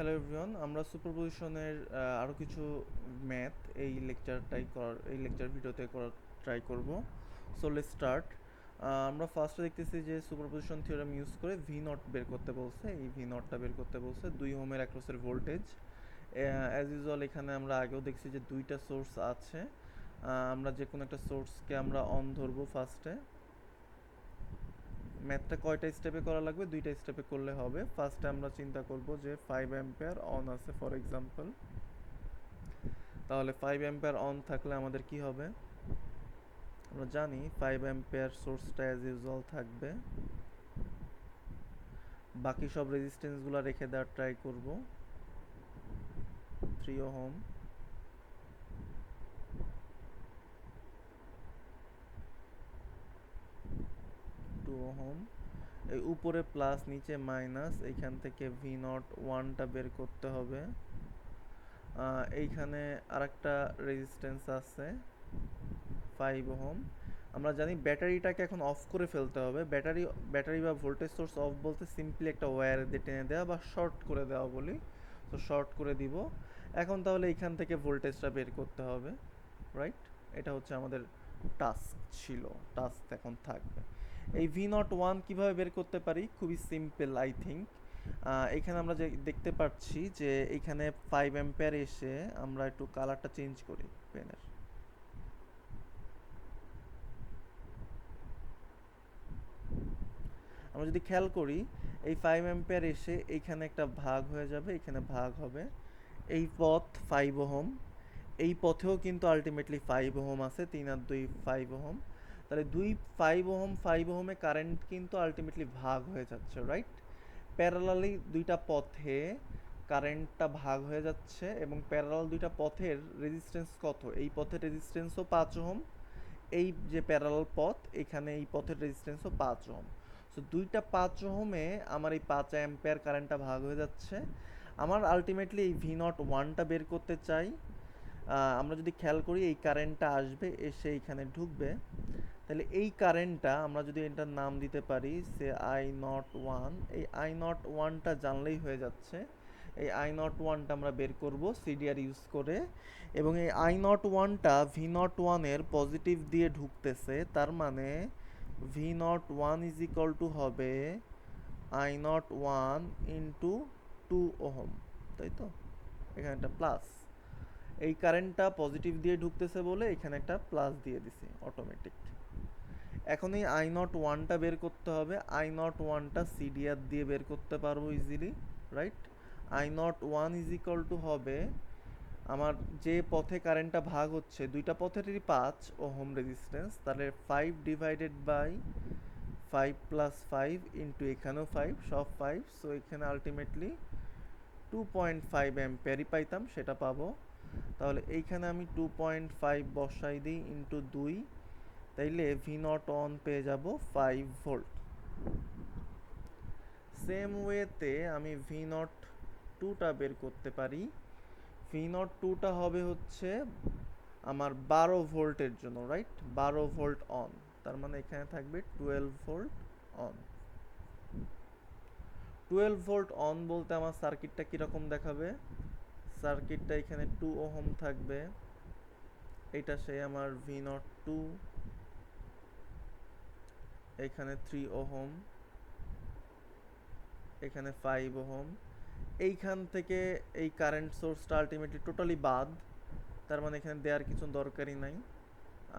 Hello everyone, আমরা সুপারপজিশনের আরও কিছু ম্যাথ এই লেকচার ভিডিওতে করার ট্রাই করব। So let's start. আমরা ফার্স্টে দেখতেছি যে সুপারপজিশন থিওরেম ইউজ করে ভি নট বের করতে বলছে। এই ভি নটটা বের করতে বলছে 2 ওহমের অ্যাক্রসের ভোল্টেজ। অ্যাজ ইউজুয়াল এখানে আমরা আগেও দেখছি যে দুইটা সোর্স আছে। আমরা যে কোনো একটা সোর্সকে আমরা অন ধরবো ফার্স্টে। ম্যাথটা কয়টা স্টেপে করা লাগবে? দুইটা স্টেপে করলে হবে। ফার্স্টে আমরা চিন্তা করব যে 5 অ্যাম্পিয়ার অন আছে ফর এক্সাম্পল। তাহলে 5 অ্যাম্পিয়ার অন থাকলে আমাদের কি হবে? আমরা জানি 5 অ্যাম্পিয়ার সোর্সটা অ্যাজ ইউজুয়াল থাকবে। বাকি সব রেজিস্ট্যান্সগুলো রেখে দেওয়ার ট্রাই করব। 3 ওহম, 2 ওহম, এই উপরে প্লাস নিচে মাইনাস, এইখান থেকে ভি নট ওয়ানটা বের করতে হবে। এইখানে আরেকটা রেজিস্ট্যান্স আছে 5 ওহম। আমরা জানি ব্যাটারিটাকে এখন অফ করে ফেলতে হবে। ব্যাটারি বা ভোল্টেজ সোর্স অফ বলতে সিম্পলি একটা ওয়্যার দিয়ে টেনে দেওয়া বা শর্ট করে দেওয়া বলি। তো শর্ট করে দিব। এখন তাহলে এইখান থেকে ভোল্টেজটা বের করতে হবে, রাইট? এটা হচ্ছে আমাদের টাস্ক ছিল, টাস্ক এখন থাকবে। এই ভি নট ওয়ান কীভাবে বের করতে পারি? খুবই সিম্পল আই থিঙ্ক। এখানে আমরা যে দেখতে পাচ্ছি যে এইখানে 5 অ্যাম্পিয়ার এসে আমরা একটু কালারটা চেঞ্জ করি পেনের। আমরা যদি খেয়াল করি এই 5 অ্যাম্পিয়ার এসে এইখানে একটা ভাগ হয়ে যাবে, এখানে ভাগ হবে। এই পথ 5 ওহম, এই পথেও কিন্তু আলটিমেটলি 5 ওহম আছে, 3 আর 2 5 ওহম। তাহলে 5 ওহমে কারেন্ট কিন্তু আলটিমেটলি ভাগ হয়ে যাচ্ছে, রাইট? প্যারালালি দুইটা পথে কারেন্টটা ভাগ হয়ে যাচ্ছে এবং প্যারালাল দুইটা পথের রেজিস্ট্যান্স কত? এই পথের রেজিস্ট্যান্সও 5 ওহম, এই যে প্যারালাল পথ এখানে এই পথের রেজিস্ট্যান্সও 5 ওহম। সো দুইটা 5 ওহমে আমার এই 5 অ্যাম্পিয়ার কারেন্টটা ভাগ হয়ে যাচ্ছে। আমার আলটিমেটলি এই ভি নট ওয়ানটা বের করতে চাই। আমরা যদি খেয়াল করি এই কারেন্টটা আসবে, এসে এইখানে ঢুকবে। তাহলে এই কারেন্টটা আমরা যদি এটার নাম দিতে পারি সে আই নট ওয়ান, এই আই নট ওয়ানটা জানলেই হয়ে যাচ্ছে। এই আই নট ওয়ানটা আমরা বের করব সিডিআর ইউজ করে, এবং এই আই নট ওয়ানটা ভি নট ওয়ানের পজিটিভ দিয়ে ঢুকতেছে। তার মানে V not one is equal to হবে I not one into 2 ohm, তাই তো? এখানে একটা প্লাস, এই কারেন্টটা পজিটিভ দিয়ে ঢুকতেছে বলে এখানে একটা প্লাস দিয়ে দিছি অটোমেটিক। এখন এই আই নট ওয়ানটা বের করতে হবে। আই নট ওয়ানটা সিডিআর দিয়ে বের করতে পারবো easily, right? I not one is equal to হবে আমার যে পথে কারেন্টটা ভাগ হচ্ছে, দুইটা পথেরই 5 ওহম রেজিস্ট্যান্স, তাহলে 5 ডিভাইডেড বাই 5 প্লাস 5 ইন্টু এখানেও 5, সব 5। সো এখানে আলটিমেটলি 2.5 অ্যাম্পিয়ারই পাইতাম, সেটা পাবো। তাহলে এইখানে আমি 2.5 বসাই দিই ইন্টু 2, তাইলে ভি নট অন পেয়ে যাব 5 ভোল্ট। সেম ওয়েতে আমি ভি নট টুটা বের করতে পারি। ভি নট টুটা হবে হচ্ছে আমার 12 ভোল্টের জন্য, রাইট? 12 ভোল্ট অন, তার মানে এখানে থাকবে 12 ভোল্ট অন। 12 ভোল্ট অন বলতে আমার সার্কিটটা কীরকম দেখাবে? সার্কিটটা এখানে 2 ওহম থাকবে, এটা সেই আমার ভি নট টু, এখানে 3 ওহম, এখানে 5 ওহম। এইখান থেকে এই কারেন্ট সোর্সটা আলটিমেটলি টোটালি বাদ, তার মানে এখানে দেওয়ার কিছু দরকারই নাই।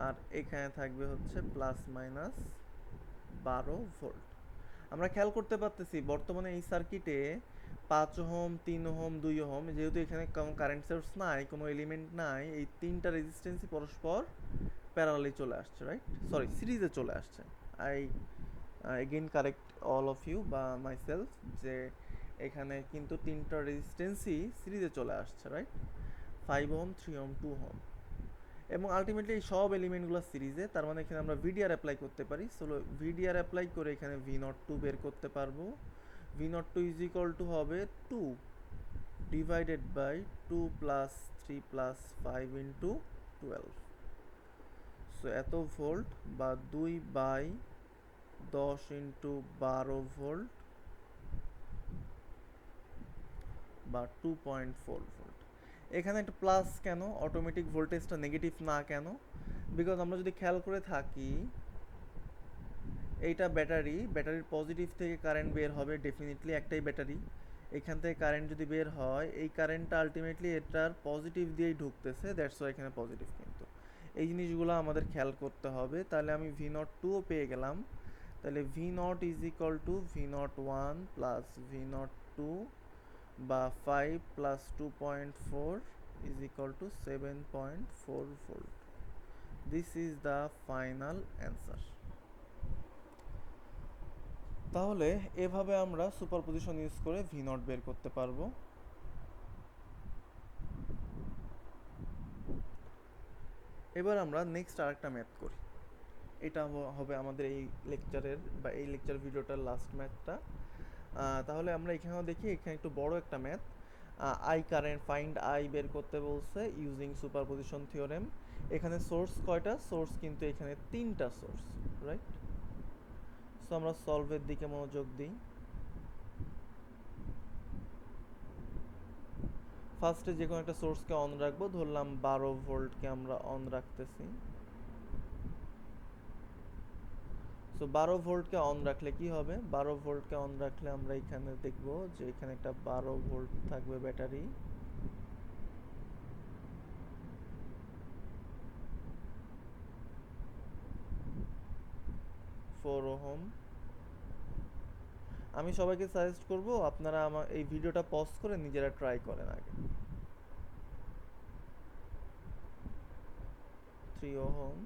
আর এখানে থাকবে হচ্ছে প্লাস মাইনাস 12 ভোল্ট। আমরা খেয়াল করতে পারতেছি বর্তমানে এই সার্কিটে 5 ওহম, 3 ওহম, 2 ওহম, যেহেতু এখানে কোনো কারেন্ট সোর্স নাই, কোনো এলিমেন্ট নাই, এই তিনটা রেজিস্ট্যান্সই পরস্পর প্যারালালি চলে আসছে, রাইট? সরি, সিরিজে চলে আসছে। I again correct all of you বা মাই সেলফ, যে এখানে কিন্তু তিনটা রেজিস্ট্যান্সই সিরিজে চলে আসছে, রাইট? 5 ওহম, 3 ওহম, 2 ওহম, এবং আলটিমেটলি এই সব এলিমেন্টগুলো সিরিজে। তার মানে এখানে আমরা ভিডিআর অ্যাপ্লাই করতে পারি। সো ভিডিআর অ্যাপ্লাই করে এখানে ভি নট টু বের করতে পারবো। V not two is equal to হবে 2 divided by 2 plus 3 plus 5 into 12। So এত ভোল্ট বা 2/10 ইন্টু 12 ভোল্ট বা 2.4 ভোল্ট। এখানে একটা প্লাস কেন, অটোমেটিক ভোল্টেজটা নেগেটিভ না কেন? বিকজ আমরা যদি খেয়াল করে থাকি, এইটা ব্যাটারির পজিটিভ থেকে কারেন্ট বের হবে, ডেফিনেটলি একটাই ব্যাটারি। এখান থেকে কারেন্ট যদি বের হয়, এই কারেন্টটা আলটিমেটলি এটার পজিটিভ দিয়েই ঢুকতেছে, দ্যাটস ওয়াই এখানে পজিটিভ। কিন্তু এই জিনিসগুলো আমাদের খেয়াল করতে হবে। তাহলে আমি ভি নট টুও পেয়ে গেলাম। তাহলে V not is equal to V not one plus V not two বা 5 plus 2.4 is equal to 7.4 volt. This is the final answer. তাহলে এভাবে আমরা সুপারপজিশন ইউজ করে ভি নট বের করতে পারবো। এবার আমরা নেক্সট আরেকটা ম্যাথ করি। এটা হবে আমাদের এই লেকচারের বা এই লেকচার ভিডিওটার লাস্ট ম্যাথটা। তাহলে আমরা এখানেও দেখি, এখানে একটু বড় একটা math. I current find I বের করতে বলছে ইউজিং সুপারপজিশন থিওরেম। এখানে সোর্স কয়টা? সোর্স কিন্তু এখানে 3টা সোর্স, রাইট? সো আমরা সলভের দিকে মনোযোগ দিই। ফার্স্টে যে কোনো একটা সোর্সকে অন রাখবো, ধরলাম 12 ভোল্টকে আমরা অন রাখতেছি। সো 12 ভোল্টকে অন রাখলে কি হবে? 12 ভোল্টকে অন রাখলে আমরা এখানে দেখব যে এখানে একটা 12 ভোল্ট থাকবে ব্যাটারি। ওহম। আমি সবাইকে সাজেস্ট করব আপনারা আমার এই ভিডিওটা পজ করে নিজেরা ট্রাই করেন আগে। 3 ওহম।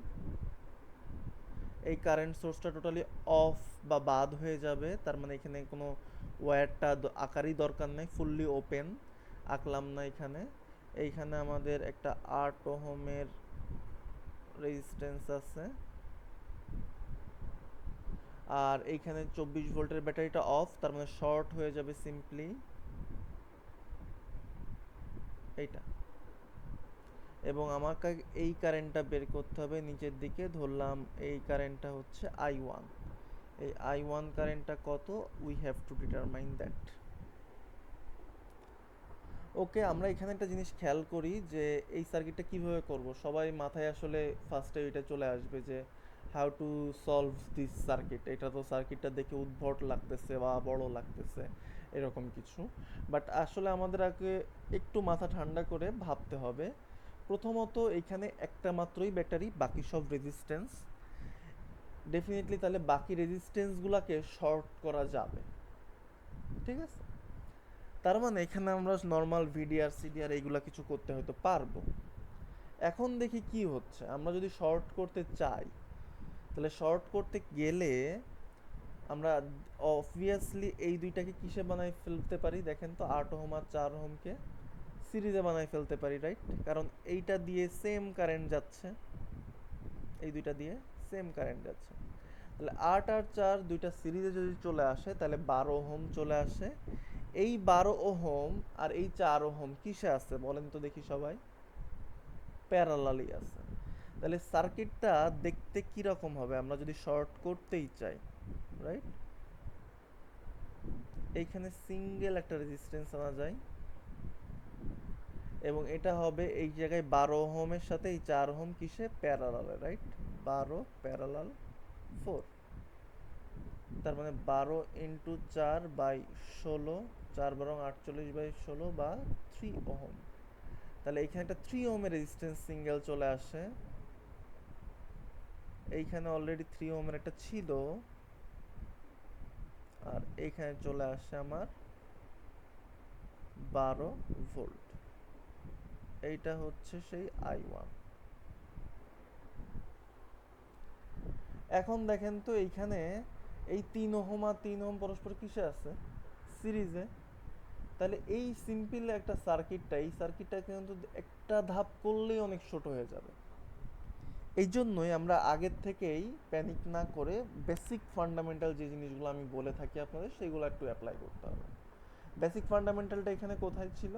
এই কারেন্ট সোর্সটা টোটালি অফ বা বাদ হয়ে যাবে, তার মানে এখানে কোনো ওয়্যারটা আকারই দরকার নেই, ফুললি ওপেন আঁকলাম না এখানে। এইখানে আমাদের একটা 8 ওহমের রেজিস্ট্যান্স আছে, আর এইখানে 24 ভোল্টের ব্যাটারিটা অফ, তার মানে শর্ট হয়ে যাবে সিম্পলি এইটা। এবং আমাকে এই কারেন্টটা বের করতে হবে নিচের দিকে, ধরলাম এই কারেন্টটা হচ্ছে I1। এই I1 কারেন্টটা কত? We have to determine that. Okay, আমরা এখানে একটা জিনিস খেয়াল করি যে এই সার্কিটটা কিভাবে করব। সবাই মাথায় আসলে ফার্স্টে এটা চলে আসবে যে how to solve this circuit. এটা তো সার্কিটটা দেখে উদ্ভট লাগতেছে বা বড় লাগতেছে এরকম কিছু, বাট আসলে আমাদের আগে একটু মাথা ঠান্ডা করে ভাবতে হবে। প্রথমত এখানে একটা মাত্রই ব্যাটারি, বাকি সব রেজিস্ট্যান্স। ডেফিনেটলি তাহলে বাকি রেজিস্ট্যান্সগুলোকে শর্ট করা যাবে, ঠিক আছে? তার মানে এখানে আমরা নর্মাল ভিডিআর সিডিআর এইগুলা কিছু করতে হয়তো পারবো। এখন দেখি কি হচ্ছে। আমরা যদি শর্ট করতে চাই, তাহলে শর্ট করতে গেলে আমরা অবভিয়াসলি এই দুইটাকে কিসে বানাই ফেলতে পারি? দেখেন তো, 8 ওহম আর 4 ওহমকে সিরিজে বানাই ফেলতে পারি, রাইট? কারণ এইটা দিয়ে সেম কারেন্ট যাচ্ছে, এই দুইটা দিয়ে সেম কারেন্ট যাচ্ছে। তাহলে 8 আর 4 দুইটা সিরিজে যদি চলে আসে, তাহলে 12 ওহম চলে আসে। এই 12 ওহম আর এই 4 ওহম কিসে আছে বলেন তো দেখি সবাই? প্যারালালি আছে। তাহলে সার্কিটটা দেখতে কি রকম হবে আমরা যদি শর্ট করতেই চাই, রাইট? এইখানে সিঙ্গেল একটা রেজিস্ট্যান্স আনা যায়, এবং এটা হবে এই জায়গায় 12 ওহমের সাথে এই 4 ওহম কিসে? প্যারালালে, রাইট? 12 প্যারালাল 4, তার মানে 12 ইন্টু 4 বাই 16, 4 বারং 48 বাই 16 বা 3 ওহম। তাহলে এইখানে একটা 3 ওহমের রেজিস্ট্যান্স সিঙ্গেল চলে আসে। এইখানে অলরেডি 3 ওহমের একটা ছিল, আর এইখানে চলে আসে আমার 12 ভোল্ট। এইটা হচ্ছে সেই I1। এখন দেখেন তো এইখানে এই 3 ওহম আর 3 ওহম পরস্পর কিসে আছে? সিরিজে। তাহলে এই সিম্পল একটা সার্কিটটা, এই সার্কিটটা কিন্তু একটা ধাপ করলেই অনেক ছোট হয়ে যাবে। এই জন্যই আমরা আগের থেকেই প্যানিক না করে বেসিক ফান্ডামেন্টাল যে জিনিসগুলো আমি বলে থাকি আপনাদের, সেগুলো একটু অ্যাপ্লাই করতে হবে। বেসিক ফান্ডামেন্টালটা এখানে কোথায় ছিল?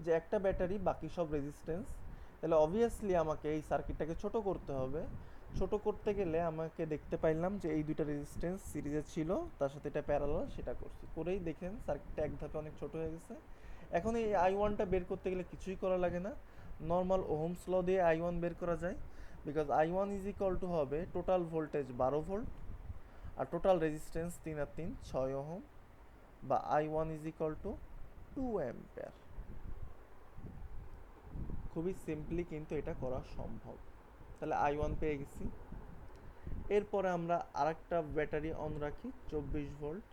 যে একটা ব্যাটারি, বাকি সব রেজিস্ট্যান্স। তাহলে অবভিয়াসলি আমাকে এই সার্কিটটাকে ছোট করতে হবে। ছোট করতে গেলে আমাকে দেখতে পাইলাম যে এই দুইটা রেজিস্ট্যান্স সিরিজে ছিল, তার সাথে এটা প্যারালাল, সেটা করছি, করেই দেখেন সার্কিটটা এক ধাপে অনেক ছোট হয়ে গেছে। এখন এই আই ওয়ানটা বের করতে গেলে কিছুই করা লাগে না, নর্মাল ওহমস ল দিয়ে আই ওয়ান বের করা যায়। Because I one is equal two হবে টোটাল ভোল্টেজ 12 ভোল্ট আর টোটাল রেজিস্ট্যান্স 3 আর 3 6 ওহম, বা I one is equal two 2 ampere. খুবই সিম্পলি কিন্তু এটা করা সম্ভব। তাহলে আই ওয়ান পেয়ে গেছি। এরপরে আমরা আরেকটা ব্যাটারি অন রাখি 24 ভোল্ট।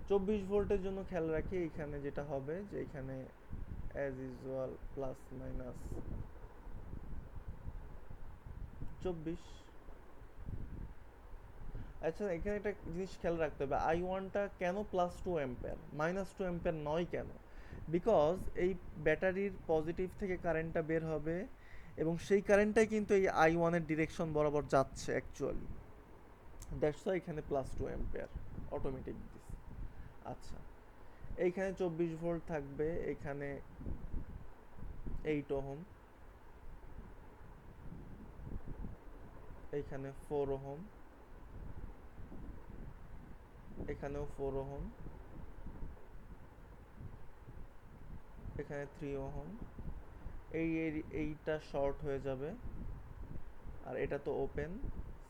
24 ভোল্টের জন্য খেয়াল রাখি এখানে যেটা হবে যে এখানে অ্যাজ ইউজুয়াল প্লাস মাইনাস 24। আচ্ছা, এখানে একটা জিনিস খেয়াল রাখতে হবে, আই ওয়ানটা কেন +2 অ্যাম্পিয়ার, -2 অ্যাম্পিয়ার নয় কেন? বিকজ এই ব্যাটারির পজিটিভ থেকে কারেন্টটা বের হবে এবং সেই কারেন্টটাই কিন্তু এই আই ওয়ানের ডিরেকশন বরাবর যাচ্ছে অ্যাকচুয়ালি। দ্যাটস ওয়াই এখানে +2 অ্যাম্পিয়ার অটোমেটিক দিস। আচ্ছা, এইখানে 24 ভোল্ট থাকবে, এখানে 8 ওহম, এইখানে 4 ওহম, এখানেও 4 ওহম, এখানে 3 ওহম। এইটা শর্ট হয়ে যাবে আর এটা তো ওপেন,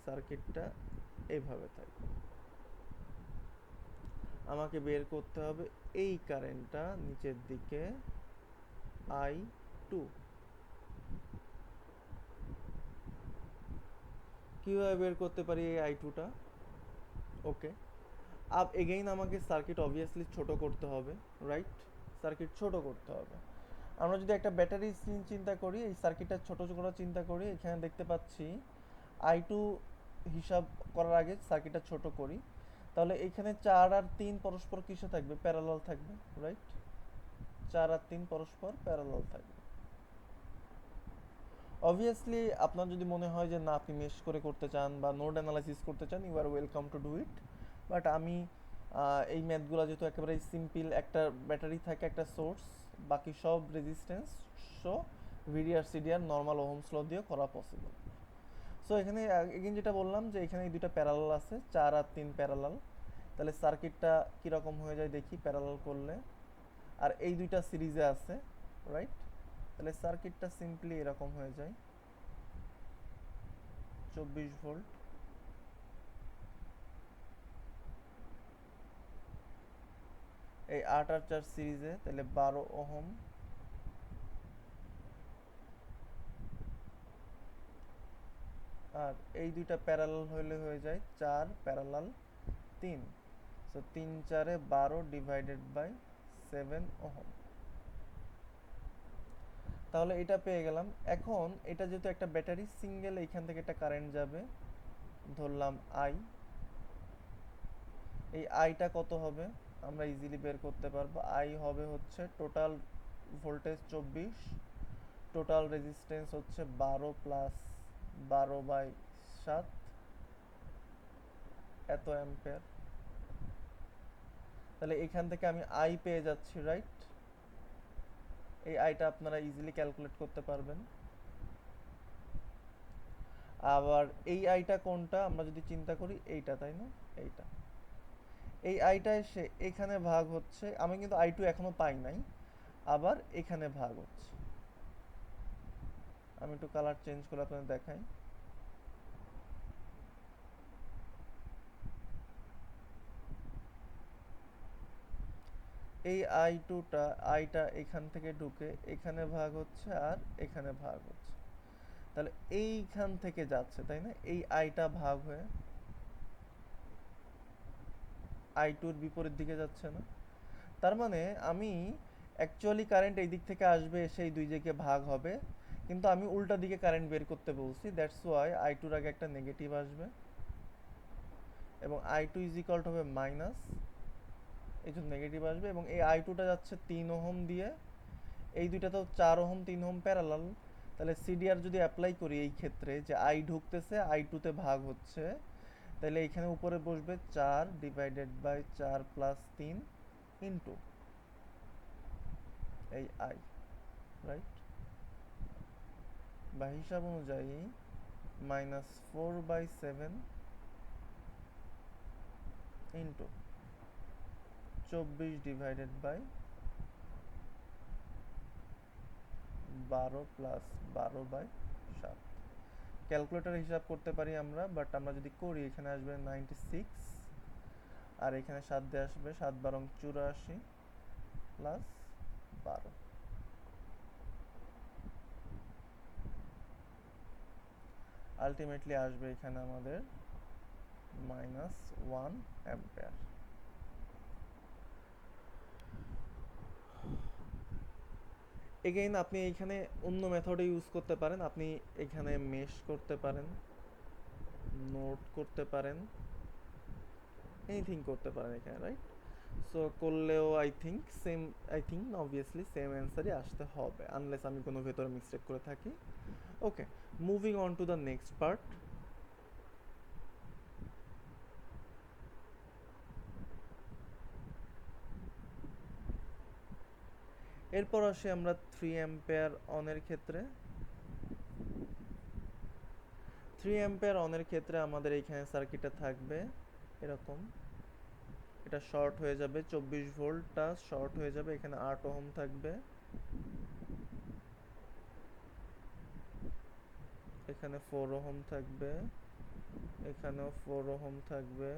সার্কিটটা এইভাবে থাকবে। আমাকে বের করতে হবে এই কারেন্টটা নিচের দিকে I2। কিভাবে বের করতে পারি এই I2টা? ওকে, আব এগেইন আমাকে সার্কিট অবভিয়াসলি ছোট করতে হবে, রাইট? সার্কিট ছোট করতে হবে। আমরা যদি একটা ব্যাটারি চিন্তা করি, এই সার্কিটটা ছোট করে চিন্তা করি, এখানে দেখতে পাচ্ছি I2 হিসাব করার আগে সার্কিটটা ছোট করি, তাহলে এখানে 4 আর 3 পরস্পর কিসে থাকবে? প্যারালাল থাকবে, রাইট? 4 আর 3 পরস্পর প্যারালাল থাকবে। অবভিয়াসলি আপনার যদি মনে হয় যে না আপনি মেশ করে করতে চান বা নোড অ্যানালাইসিস করতে চান, you are welcome to do it. But আমি এই ম্যাথগুলো যেহেতু একেবারে সিম্পল, একটা ব্যাটারি থাকে, একটা সোর্স, বাকি সব resistance, so VDR CDR normal ohm's law দিয়ে করা পসিবল। সো এখানে এগেইন যেটা বললাম যে এখানে এই দুইটা প্যারালাল আছে, 4 আর 3 প্যারালাল। তাহলে সার্কিটটা কীরকম হয়ে যায় দেখি প্যারালাল করলে, আর এই দুইটা সিরিজে আছে, রাইট? তাহলে সার্কিটটা সিম্পলি এরকম হয়ে যায়, 24 ভোল্ট, এই 8 আর 4 সিরিজে, তাহলে 12 ওহম, আর এই দুইটা প্যারালাল হলে হয়ে যায় 4 parallel 3। So 3 4 12 divided by 7 ohm. তাহলে এটা পেয়ে গেলাম। এখন এটা যেহেতু একটা ব্যাটারি সিঙ্গেল, এইখান থেকে একটা কারেন্ট যাবে, ধরলাম আই। এই আইটা কত হবে আমরা ইজিলি বের করতে পারবো। আই হবে হচ্ছে টোটাল ভোল্টেজ 24, টোটাল রেজিস্ট্যান্স হচ্ছে 12 প্লাস 12/7, এত অ্যাম্পিয়ার। তাহলে এখান থেকে আমি আই পেয়ে যাচ্ছি, রাইট? এই আইটা আপনারা ইজিলি ক্যালকুলেট করতে পারবেন। আবার এই আইটা কোনটা আমরা যদি চিন্তা করি, এইটা, তাই না? এইটা, এই আইটা এসে এখানে ভাগ হচ্ছে, আমি কিন্তু আই টু এখনো পাই নাই, আবার এখানে ভাগ হচ্ছে। আমি একটু কালার চেঞ্জ করে আপনাদের দেখাই। এই আই টুটা, আইটা এখান থেকে ঢুকে এখানে ভাগ হচ্ছে আর এখানে ভাগ হচ্ছে, তাহলে এইখান থেকে যাচ্ছে, তাই না? এই আইটা ভাগ হয়ে আই টুর বিপরীত দিকে যাচ্ছে না? তার মানে আমি অ্যাকচুয়ালি কারেন্ট এই দিক থেকে আসবে, এসে এই দুই দিকে ভাগ হবে, কিন্তু আমি উল্টা দিকে কারেন্ট বের করতে বলছি। দ্যাটস ওয়াই আই টুর আগে একটা নেগেটিভ আসবে এবং I two is equal to হবে মাইনাস, এই জন্য নেগেটিভ আসবে। এবং এই আই টুটা যাচ্ছে 3 ওহম দিয়ে, এই দুইটা তো 4 ওহম 3 ওহম প্যারালাল। তাহলে সিডিআর যদি অ্যাপ্লাই করি এই ক্ষেত্রে, যে আই ঢুকতেছে আই টুতে ভাগ হচ্ছে, তাহলে এখানে উপরে বসবে 4 ডিভাইডেড বাই 4 প্লাস 3 ইন্টু এই আই, রাইট? বা হিসাব অনুযায়ী -4/7 into 24 divided by 12 plus 12/7। Calculator হিসাব করতে পারি আমরা, বাট আমরা যদি করি এখানে আসবে 96, আর এখানে 7 দিয়ে আসবে 7 বারং 84 প্লাস 12। আলটিমেটলি আসবে এখানে আমাদের -1 অ্যাম্পিয়ার। এগেইন আপনি এখানে অন্য মেথডে ইউজ করতে পারেন, আপনি এখানে মেশ করতে পারেন, নোট করতে পারেন, এনিথিং করতে পারেন এখানে, রাইট? সো করলেও আই থিঙ্ক অবভিয়াসলি সেম অ্যান্সারই আসতে হবে, আনলেস আমি কোনো ভেতরে মিস্টেক করে থাকি। Okay, moving on to the next part. এরপর আসি আমরা 3 অ্যাম্পিয়ার অনের ক্ষেত্রে। 3 অ্যাম্পিয়ার অনের ক্ষেত্রে আমাদের এইখানে সার্কিটটা থাকবে এরকম, এটা শর্ট হয়ে যাবে, 24 ভোল্টটা শর্ট হয়ে যাবে, এখানে 8 ওহম থাকবে, এখানে 4 ওহম থাকবে, এখানেও 4 ওহম থাকবে,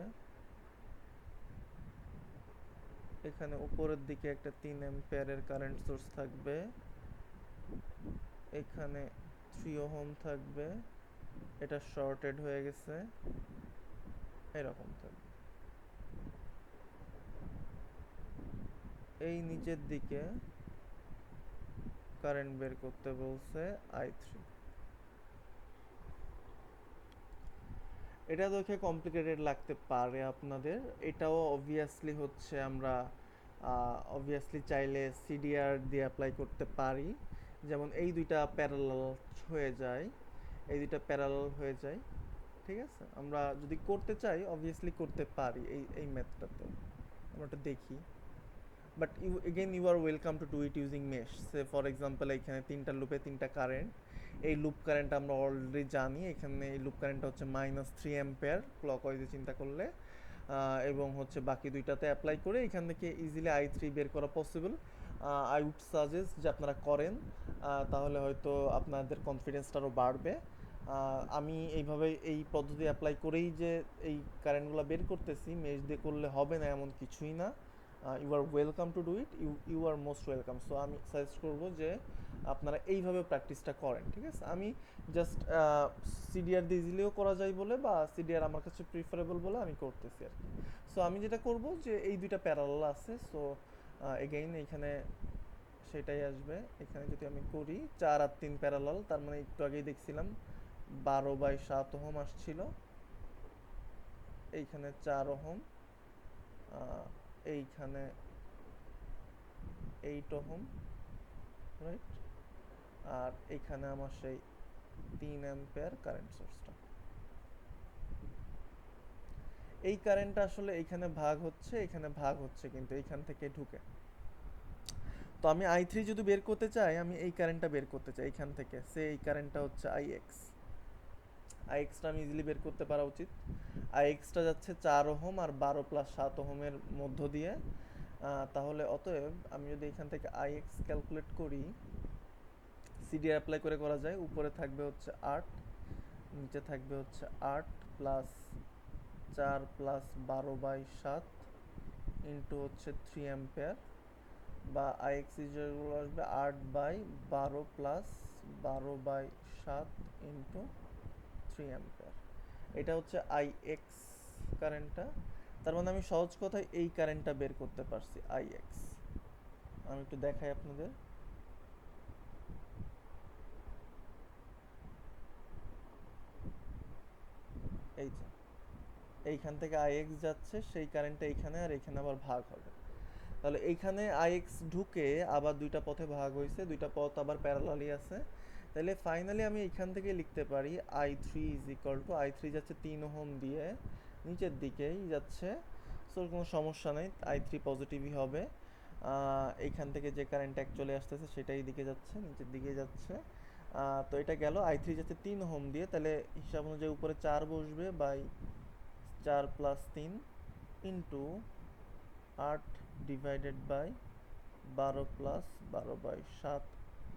এখানে উপরের দিকে একটা 3 অ্যাম্পিয়ারের কারেন্ট সোর্স থাকবে, এখানে 3 ওহম থাকবে, এটা শর্টেড হয়ে গেছে, এরকম থাকবে। এই নিচের দিকে কারেন্ট বের করতে বলছে i3। এটা দেখে কমপ্লিকেটেড লাগতে পারে আপনাদের, এটাও অবভিয়াসলি হচ্ছে আমরা অবভিয়াসলি চাইলে সিডিআর দিয়ে অ্যাপ্লাই করতে পারি, যেমন এই দুইটা প্যারালাল হয়ে যায়, এই দুইটা প্যারালাল হয়ে যায়, ঠিক আছে? আমরা যদি করতে চাই অবভিয়াসলি করতে পারি এই মেথডটাতে, আমরা এটা দেখি। But you are welcome to do it using mesh. Say for example এখানে 3টা লুপে 3টা কারেন্ট, এই লুপ কারেন্ট আমরা অলরেডি জানি, এখানে এই লুপ কারেন্টটা হচ্ছে -3 অ্যাম্পিয়ার ক্লকওয়াইজে চিন্তা করলে, এবং হচ্ছে বাকি দুইটাতে অ্যাপ্লাই করে এখান থেকে ইজিলি i3 বের করা পসিবল। আই উড সাজেস্ট যে আপনারা করেন, তাহলে হয়তো আপনাদের কনফিডেন্সটা আরও বাড়বে। আমি এইভাবে এই পদ্ধতি অ্যাপ্লাই করেই যে এই কারেন্টগুলো বের করতেছি, মেশ দিয়ে করলে হবে না এমন কিছুই না। You are welcome to do it, you are most welcome. So আমি সাজেস্ট করবো যে আপনারা এইভাবে প্র্যাকটিসটা করেন, ঠিক আছে? আমি জাস্ট সিডিআর দিয়ে ইজিলিও করা যায় বলে, বা সিডিআর আমার কাছে প্রিফারেবল বলে আমি করতেছি আর কি। সো আমি যেটা করব যে এই দুইটা প্যারালাল আছে, সো এগেইন এইখানে সেটাই আসবে। এখানে যদি আমি করি 4 আর 3 প্যারালাল, তার মানে একটু আগেই দেখছিলাম 12/7 ওহম আসছিল, এইখানে 4 ওহম, এইখানে 8 ওহম, রাইট? আর এইখানে আমার সেই 3 অ্যাম্পিয়ার কারেন্ট সোর্সটা। এই কারেন্টটা আসলে এইখানে ভাগ হচ্ছে, এখানে ভাগ হচ্ছে, কিন্তু এইখান থেকে ঢুকে। তো আমি i3 যদি বের করতে চাই, আমি এই কারেন্টটা বের করতে চাই এইখান থেকে, সে এই কারেন্টটা হচ্ছে ix টা আমি ইজিলি বের করতে পারা উচিত। ix টা যাচ্ছে 4 ওহম আর 12 প্লাস 7 ওহমের মধ্য দিয়ে, তাহলে অতএব আমি যদি এখান থেকে ix ক্যালকুলেট করি, সিডিআর অ্যাপ্লাই করে করা যায়, উপরে থাকবে হচ্ছে 8, নিচে থাকবে হচ্ছে 8 প্লাস 4 প্লাস 12/7 ইন্টু হচ্ছে 3 অ্যাম্পিয়ার, বা ix যেগুলো আসবে 8/12 প্লাস 12/7 ইন্টু 3 অ্যাম্পিয়ার। এটা হচ্ছে ix কারেন্টটা। তার মানে আমি সহজ কথায় এই কারেন্টটা বের করতে পারছি ix। আমি একটু দেখাই আপনাদের। এই যে এইখান থেকে ix যাচ্ছে, সেই কারেন্টটা এইখানে, আর এইখানে আবার ভাগ হবে। তাহলে এইখানে ix ঢুকে আবার দুইটা পথে ভাগ হয়েছে, দুইটা পথ আবার প্যারালালি আছে। তাহলে ফাইনালি আমি এইখান থেকে লিখতে পারি i3 is equal two, i3 যাচ্ছে 3 ওহম দিয়ে নিচের দিকেই যাচ্ছে, সো কোনো সমস্যা নেই, i3 পজিটিভই হবে। এইখান থেকে যে কারেন্ট অ্যাকচুয়ালি আসতেছে সেটাই দিকে যাচ্ছে, নিচের দিকে যাচ্ছে। তো এটা গেল i3 যাচ্ছে 3 ওহম দিয়ে, তাহলে হিসাব অনুযায়ী উপরে 4 বসবে, by 4 plus 3 into 8 divided by 12 plus 12/7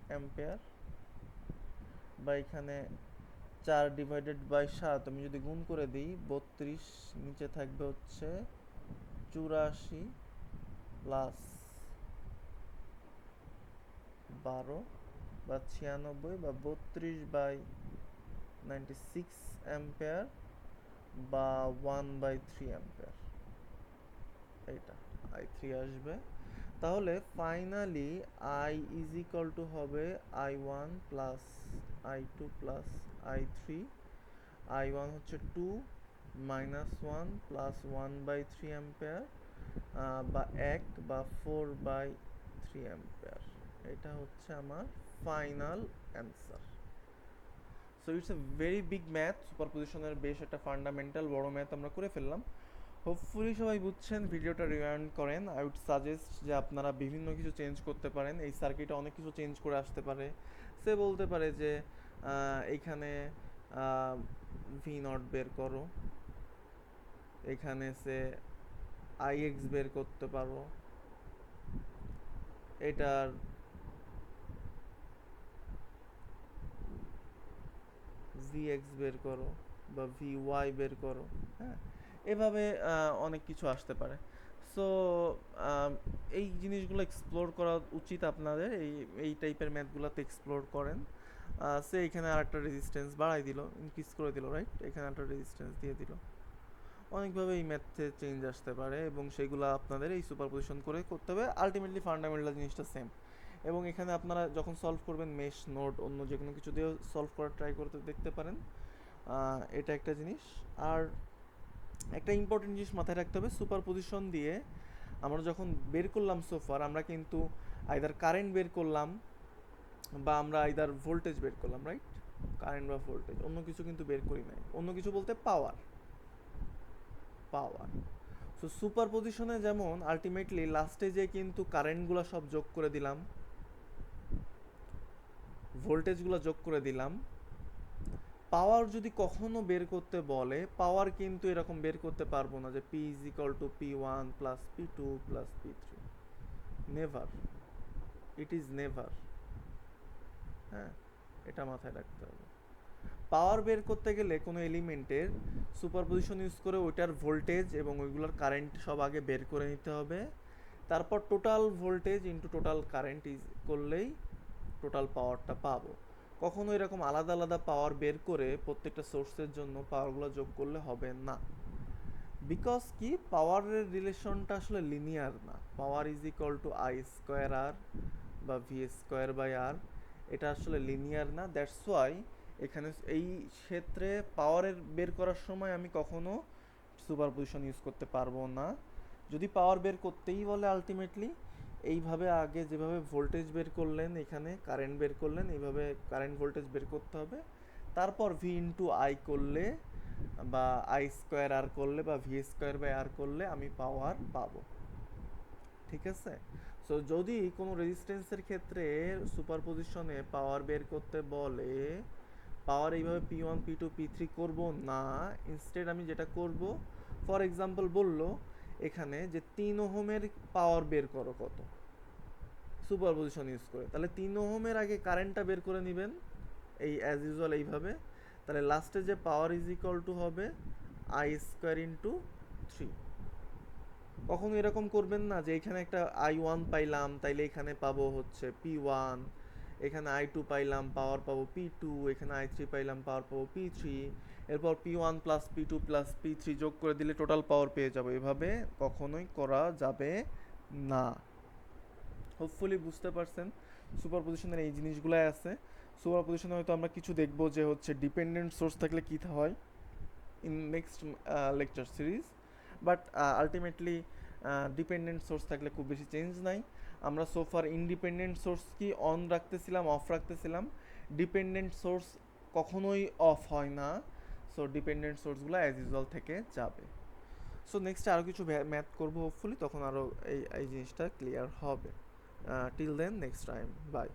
ampere, বা এখানে 4 ডিভাইডেড বাই 7 আমি যদি গুণ করে দিই 32, নিচে থাকবে হচ্ছে 84 প্লাস 12 বা 96 বা 32/96 অ্যাম্পিয়ার বা 1/3 অ্যাম্পিয়ার, এইটা I3 আসবে। তাহলে finally I is equal two হবে I1 plus I2 plus I3। I1 হচ্ছে 2 মাইনাস 1 প্লাস 1/3 অ্যাম্পিয়ার বা 1 বা 4/3 অ্যাম্পিয়ার, এটা হচ্ছে আমার final answer. So it's a very big math, সুপারপজিশনের বেশ একটা ফান্ডামেন্টাল বড় ম্যাথ আমরা করে ফেললাম। হোপফুলি সবাই বুঝছেন, ভিডিওটা রিওয়াইন্ড করেন। আই উড সাজেস্ট যে আপনারা বিভিন্ন কিছু চেঞ্জ করতে পারেন, এই সার্কিটে অনেক কিছু চেঞ্জ করে আসতে পারে। সে বলতে পারে যে এইখানে ভি নট বের করো, এখানে সে আইএক্স বের করতে পারো, এটার ভিএক্স বের করো বা ভিওয়াই বের করো, হ্যাঁ, এভাবে অনেক কিছু আসতে পারে। সো এই জিনিসগুলো এক্সপ্লোর করা উচিত আপনাদের, এই টাইপের ম্যাথগুলোতে এক্সপ্লোর করেন। সে এখানে আর একটা রেজিস্ট্যান্স বাড়াই দিল, ইনক্রিজ করে দিল, রাইট, এখানে একটা রেজিস্ট্যান্স দিয়ে দিল। অনেকভাবে এই ম্যাথে চেঞ্জ আসতে পারে এবং সেগুলো আপনাদের এই সুপারপজিশন করে করতে হবে। আলটিমেটলি ফান্ডামেন্টাল জিনিসটা সেম। এবং এখানে আপনারা যখন সলভ করবেন মেশ নোড অন্য যে কোনো কিছু দিয়েও সলভ করার ট্রাই করতে দেখতে পারেন, এটা একটা জিনিস। আর একটা ইম্পর্টেন্ট জিনিস মাথায় রাখতে হবে, সুপারপজিশন দিয়ে আমরা যখন বের করলাম সোফার, আমরা কিন্তু আইদার কারেন্ট বের করলাম বা আমরা আইদার ভোল্টেজ বের করলাম, রাইট, কারেন্ট বা ভোল্টেজ, অন্য কিছু কিন্তু বের করি নাই। অন্য কিছু বলতে পাওয়ার। সো সুপারপজিশনে যেমন আলটিমেটলি লাস্টে যে কিন্তু কারেন্টগুলো সব যোগ করে দিলাম, ভোল্টেজগুলো যোগ করে দিলাম। পাওয়ার যদি কখনো বের করতে বলে, পাওয়ার কিন্তু এরকম বের করতে পারবো না যে P is equal two P1 plus P2 plus P3, never, it is never. হ্যাঁ, এটা মাথায় রাখতে হবে। পাওয়ার বের করতে গেলে কোনো এলিমেন্টের সুপারপজিশন ইউজ করে ওইটার ভোল্টেজ এবং ওইগুলোর কারেন্ট সব আগে বের করে নিতে হবে, তারপর total voltage into total current is করলেই টোটাল পাওয়ারটা পাবো। কখনো এরকম আলাদা আলাদা পাওয়ার বের করে প্রত্যেকটা সোর্সের জন্য পাওয়ারগুলো যোগ করলে হবে না, বিকজ কি পাওয়ারের রিলেশনটা আসলে লিনিয়ার না। Power is equal two I²R বা V²/R, এটা আসলে লিনিয়ার না। দ্যাটস ওয়াই এখানে এই ক্ষেত্রে পাওয়ারের বের করার সময় আমি কখনো সুপারপজিশন ইউজ করতে পারবো না। যদি পাওয়ার বের করতেই বলে আলটিমেটলি এইভাবে আগে যেভাবে ভোল্টেজ বের করলেন, এখানে কারেন্ট বের করলেন, এইভাবে কারেন্ট ভোল্টেজ বের করতে হবে, তারপর V ইন্টু I করলে বা I²R করলে বা V²/R করলে আমি পাওয়ার পাবো, ঠিক আছে। সো যদি কোনো রেজিস্ট্যান্সের ক্ষেত্রে সুপারপজিশনে পাওয়ার বের করতে বলে, পাওয়ার এইভাবে P1 P2 P3 করব না, ইনস্টেড আমি যেটা করব, ফর এক্সাম্পল বললো এখানে যে 3 ওহমের পাওয়ার বের করো কত সুপারপজিশন ইউজ করে, তাহলে 3 ওহমের আগে কারেন্টটা বের করে নেবেন এই অ্যাজ ইউজুয়াল এইভাবে, তাহলে লাস্টে যে পাওয়ার ইজ ইকুয়াল টু হবে I² ইন্টু 3। কখনো এরকম করবেন না যে এখানে একটা I1 পাইলাম তাইলে এখানে পাবো হচ্ছে P1, এখানে I2 পাইলাম পাওয়ার পাবো P2, এখানে I3 পাইলাম পাওয়ার পাবো P3, এরপর P1 plus P2 plus P3 যোগ করে দিলে টোটাল পাওয়ার পেয়ে যাবো। এভাবে কখনোই করা যাবে না। হোপফুলি বুঝতে পারছেন সুপারপজিশনের এই জিনিসগুলাই আছে। সুপারপজিশনে হয়তো আমরা কিছু দেখবো যে হচ্ছে ডিপেন্ডেন্ট সোর্স থাকলে কী হয় in next lecture series, but ultimately dependent source থাকলে খুব বেশি চেঞ্জ নাই। আমরা সোফার ইন্ডিপেন্ডেন্ট সোর্স কি অন রাখতেছিলাম, অফ রাখতেছিলাম, ডিপেন্ডেন্ট সোর্স কখনোই অফ হয় না। সো ডিপেন্ডেন্ট সোর্সগুলো অ্যাজ ইউজুয়াল থেকে যাবে। সো নেক্সট আরও কিছু ম্যাথ করবো হোপফুলি, তখন আরও এই জিনিসটা ক্লিয়ার হবে। Till then next time, by.